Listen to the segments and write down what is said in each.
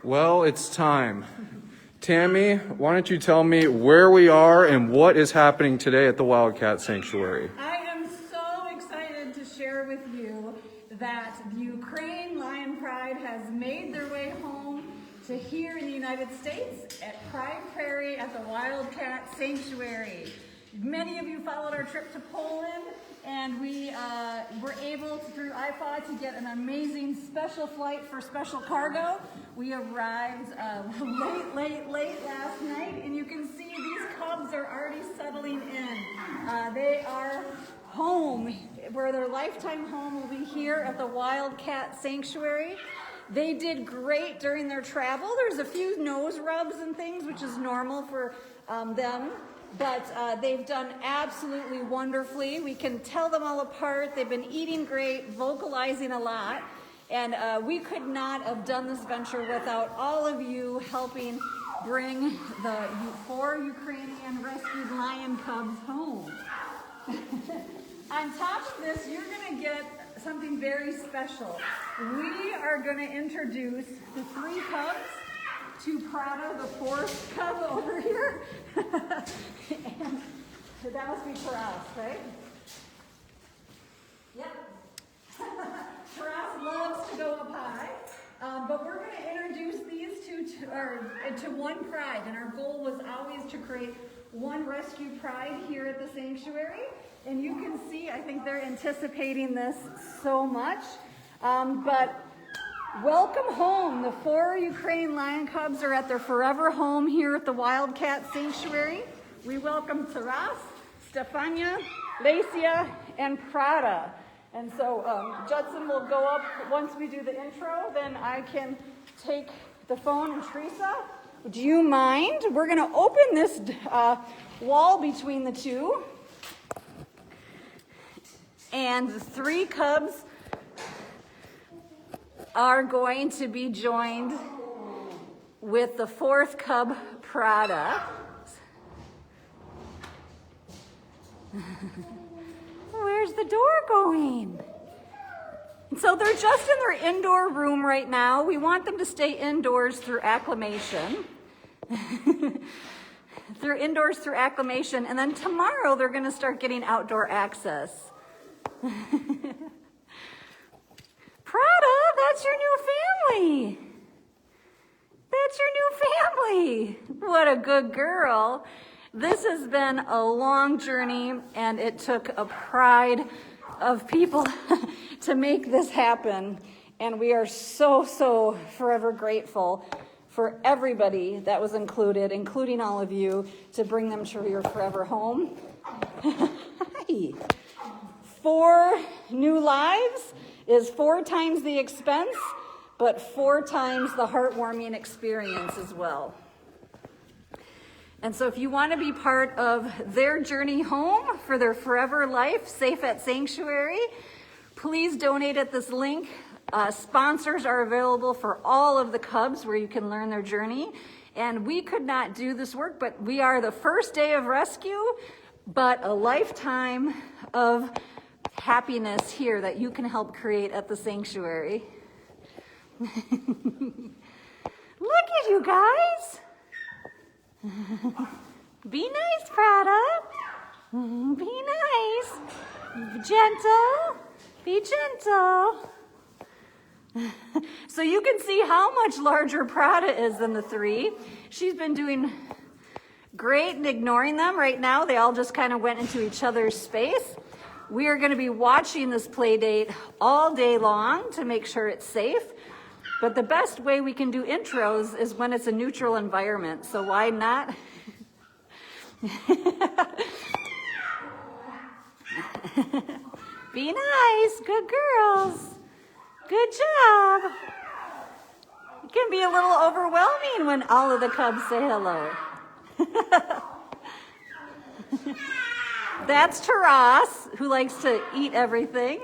Well, it's time. Tammy, why don't you tell me where we are and what is happening today at the Wildcat Sanctuary? I am so excited to share with you that the Ukraine Lion Pride has made their way home to here in the United States at Pride Prairie at the Wildcat Sanctuary. Many of you followed our trip to Poland, and we were able, through IFA, to get an amazing special flight for special cargo. We arrived late last night, and you can see these cubs are already settling in. They are home, where their lifetime home will be here at the Wildcat Sanctuary. They did great during their travel. There's a few nose rubs and things, which is normal for them. But they've done absolutely wonderfully. We can tell them all apart. They've been eating great, vocalizing a lot. And we could not have done this venture without all of you helping bring the 4 Ukrainian rescued lion cubs home. On top of this, you're going to get something very special. We are going to introduce the 3 cubs to Prada, the 4th cub over here. And that must be for us, right? Yep. Taras loves to go up high. But we're going to introduce these two to one pride. And our goal was always to create one rescue pride here at the sanctuary. And you can see, I think they're anticipating this so much. But welcome home. The 4 Ukraine lion cubs are at their forever home here at the Wildcat Sanctuary. We welcome Taras, Stefania, Lacia, and Prada. And so Judson will go up once we do the intro, then I can take the phone. And Teresa, do you mind? We're going to open this wall between the 2. And the 3 cubs are going to be joined with the 4th cub, Prada. Where's the door going? And so they're just in their indoor room right now. We want them to stay indoors through acclimation. They're indoors through acclimation, and then tomorrow they're going to start getting outdoor access. Prada, that's your new family. That's your new family. What a good girl. This has been a long journey, and it took a pride of people to make this happen. And we are so, so forever grateful for everybody that was included, including all of you, to bring them to your forever home. Hi. 4 new lives is 4 times the expense, but 4 times the heartwarming experience as well. And so if you want to be part of their journey home for their forever life, safe at Sanctuary, please donate at this link. Sponsors are available for all of the cubs where you can learn their journey. And we could not do this work, but we are the first day of rescue, but a lifetime of happiness here that you can help create at the sanctuary. Look at you guys. Be nice, Prada. Be nice. Gentle. Be gentle. So you can see how much larger Prada is than the 3. She's been doing great and ignoring them. Right now, they all just kind of went into each other's space. We are going to be watching this play date all day long to make sure it's safe. But the best way we can do intros is when it's a neutral environment. So why not Be nice, good girls. Good job. It can be a little overwhelming when all of the cubs say hello. That's Taras, who likes to eat everything.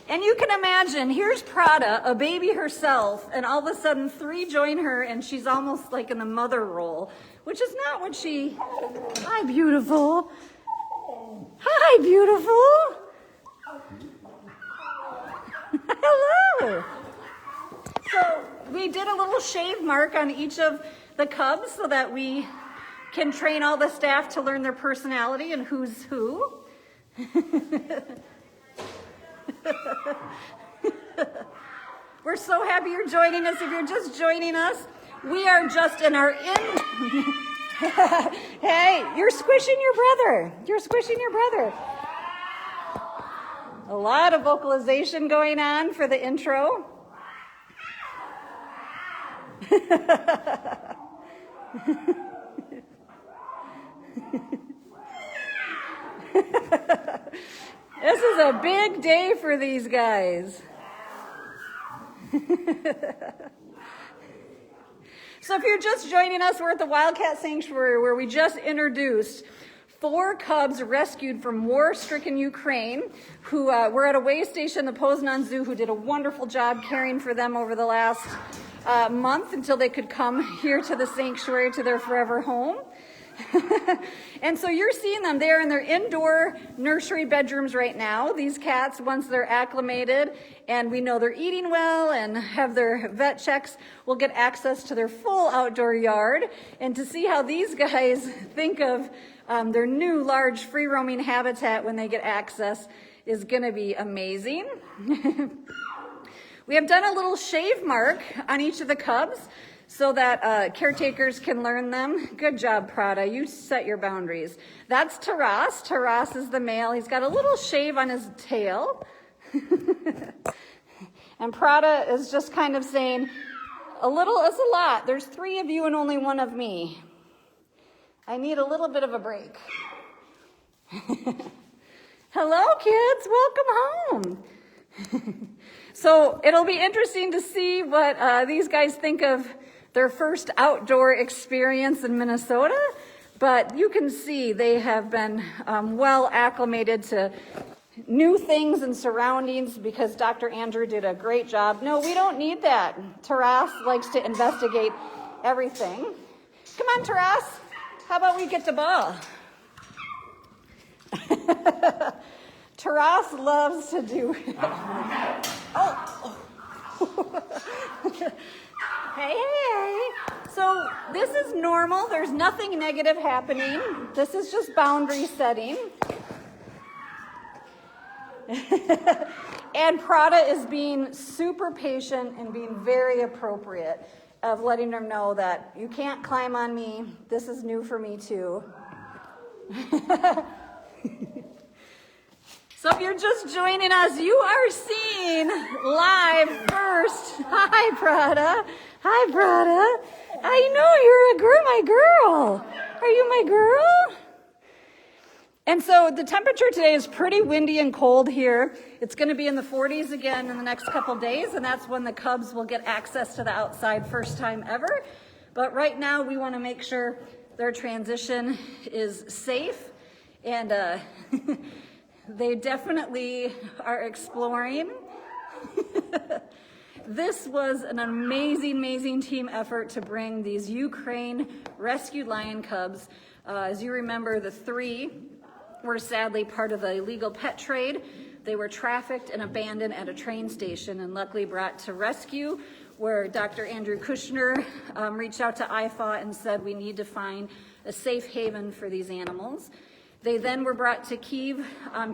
And you can imagine, here's Prada, a baby herself, and all of a sudden 3 join her, and she's almost like in the mother role, which is not what she... Hi, beautiful. Hi, beautiful. Hello. So we did a little shave mark on each of the cubs so that we can train all the staff to learn their personality and who's who. We're so happy you're joining us. If you're just joining us, we are just in our Hey, you're squishing your brother. You're squishing your brother. A lot of vocalization going on for the intro. This is a big day for these guys. So if you're just joining us, we're at the Wildcat Sanctuary, where we just introduced 4 cubs rescued from war-stricken Ukraine who were at a way station, the Poznan Zoo, who did a wonderful job caring for them over the last month until they could come here to the sanctuary, to their forever home. And so you're seeing them there in their indoor nursery bedrooms right now. These cats, once they're acclimated and we know they're eating well and have their vet checks, will get access to their full outdoor yard. And to see how these guys think of their new large free roaming habitat when they get access is going to be amazing. We have done a little shave mark on each of the cubs so that caretakers can learn them. Good job, Prada. You set your boundaries. That's Taras. Taras is the male. He's got a little shave on his tail. And Prada is just kind of saying, a little is a lot. There's 3 of you and only 1 of me. I need a little bit of a break. Hello, kids. Welcome home. So it'll be interesting to see what these guys think of their first outdoor experience in Minnesota, but you can see they have been well acclimated to new things and surroundings because Dr. Andrew did a great job. No, we don't need that. Taras likes to investigate everything. Come on, Taras. How about we get the ball? Taras loves to do... Oh. Hey. So this is normal. There's nothing negative happening. This is just boundary setting. And Prada is being super patient and being very appropriate of letting them know that you can't climb on me. This is new for me too. So if you're just joining us, you are seeing live first. Hi, Prada. Hi, Prada. I know you're a girl, my girl. Are you my girl? And so the temperature today is pretty windy and cold here. It's going to be in the 40s again in the next couple days, and that's when the cubs will get access to the outside first time ever. But right now we want to make sure their transition is safe, and they definitely are exploring. This was an amazing team effort to bring these Ukraine rescued lion cubs. As you remember, the 3 were sadly part of the illegal pet trade. They were trafficked and abandoned at a train station and luckily brought to rescue, where Dr. Andrew Kushner reached out to IFAW and said we need to find a safe haven for these animals. They then were brought to Kyiv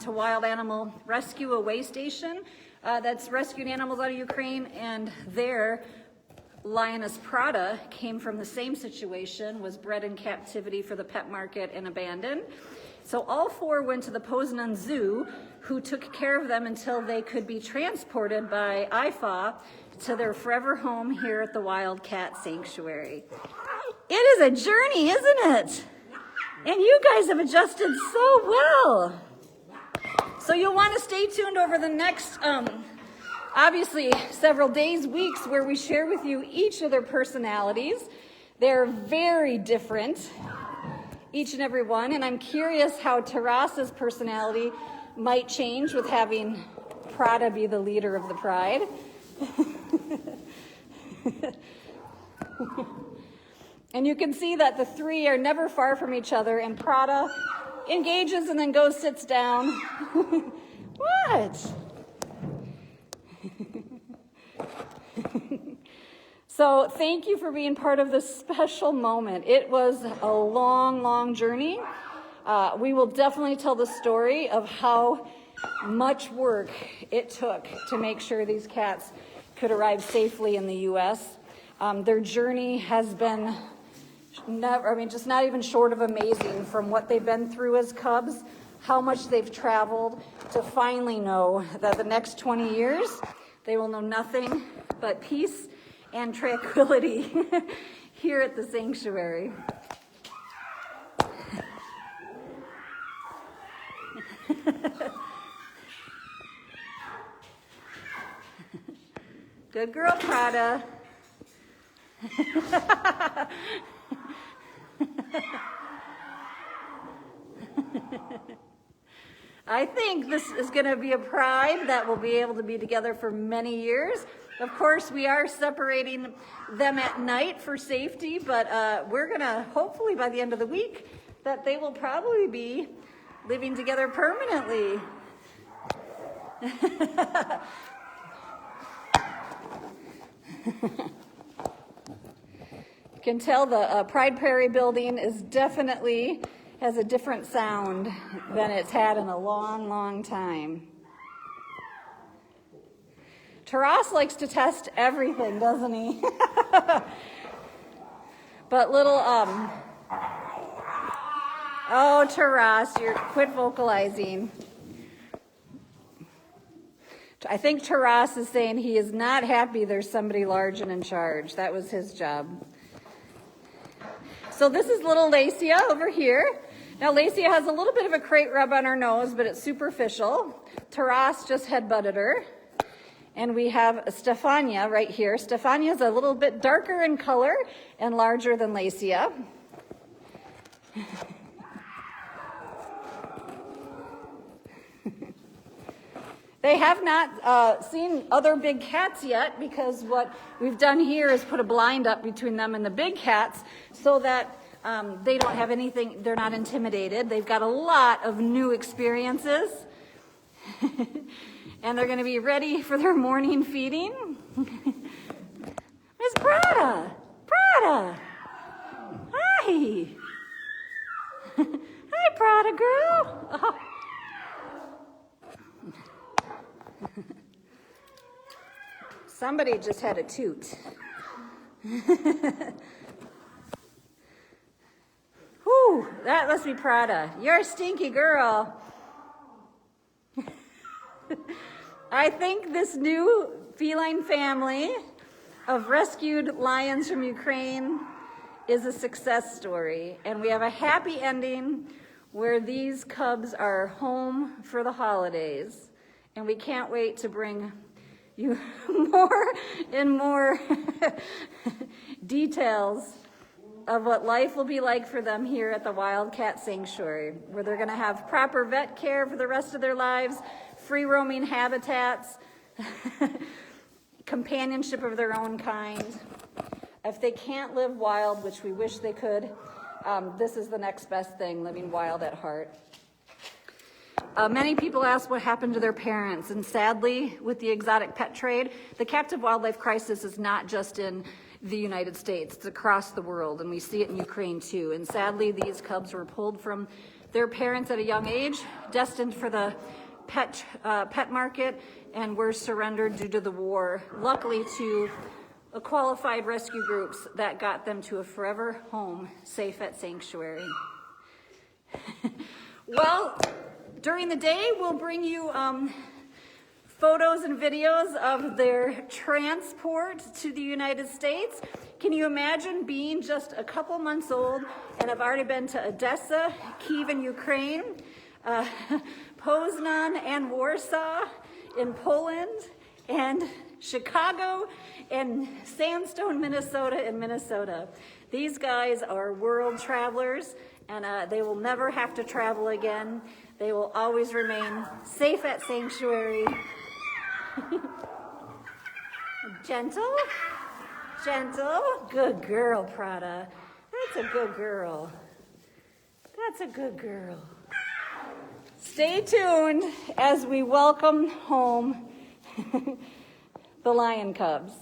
to Wild Animal Rescue, a way station that's rescued animals out of Ukraine, and there Lioness Prada came from the same situation, was bred in captivity for the pet market and abandoned. So all 4 went to the Poznan Zoo, who took care of them until they could be transported by IFAW to their forever home here at the Wildcat Sanctuary. It is a journey, isn't it? And you guys have adjusted so well. So you'll want to stay tuned over the next, obviously, several days, weeks, where we share with you each of their personalities. They're very different, each and every one. And I'm curious how Taras's personality might change with having Prada be the leader of the pride. And you can see that the three are never far from each other, and Prada engages and then goes, sits down. What? So thank you for being part of this special moment. It was a long, long journey. We will definitely tell the story of how much work it took to make sure these cats could arrive safely in the U.S. Their journey has been just not even short of amazing, from what they've been through as cubs, how much they've traveled, to finally know that the next 20 years, they will know nothing but peace and tranquility here at the sanctuary. Good girl, Prada. I think this is going to be a pride that will be able to be together for many years. Of course, we are separating them at night for safety, but we're going to, hopefully by the end of the week, that they will probably be living together permanently. You can tell the Pride Prairie building is definitely has a different sound than it's had in a long, long time. Taras likes to test everything, doesn't he? But little, oh, Taras, you're quit vocalizing. I think Taras is saying he is not happy there's somebody large and in charge. That was his job. So this is little Lacia over here. Now Lacia has a little bit of a crate rub on her nose, but it's superficial. Taras just headbutted her. And we have Stefania right here. Stefania is a little bit darker in color and larger than Lacia. They have not seen other big cats yet, because what we've done here is put a blind up between them and the big cats so that they don't have anything, they're not intimidated. They've got a lot of new experiences. And they're going to be ready for their morning feeding. Miss Prada! Prada! Hi! Hi, Prada girl! Oh. Somebody just had a toot. Whew, that must be Prada. You're a stinky girl. I think this new feline family of rescued lions from Ukraine is a success story, and we have a happy ending where these cubs are home for the holidays, and we can't wait to bring you more and more details of what life will be like for them here at the Wildcat Sanctuary, where they're going to have proper vet care for the rest of their lives, free roaming habitats, companionship of their own kind. If they can't live wild, which we wish they could, this is the next best thing, living wild at heart. Many people ask what happened to their parents, and sadly, with the exotic pet trade, the captive wildlife crisis is not just in the United States, it's across the world, and we see it in Ukraine too. And sadly, these cubs were pulled from their parents at a young age, destined for the pet market, and were surrendered due to the war, luckily to a qualified rescue groups that got them to a forever home, safe at Sanctuary. Well, during the day, we'll bring you photos and videos of their transport to the United States. Can you imagine being just a couple months old and I've already been to Odessa, Kyiv in Ukraine, Poznan and Warsaw in Poland, and Chicago and Sandstone, Minnesota in Minnesota. These guys are world travelers, and they will never have to travel again. They will always remain safe at Sanctuary. Gentle, gentle, good girl, Prada. That's a good girl. That's a good girl. Stay tuned as we welcome home the lion cubs.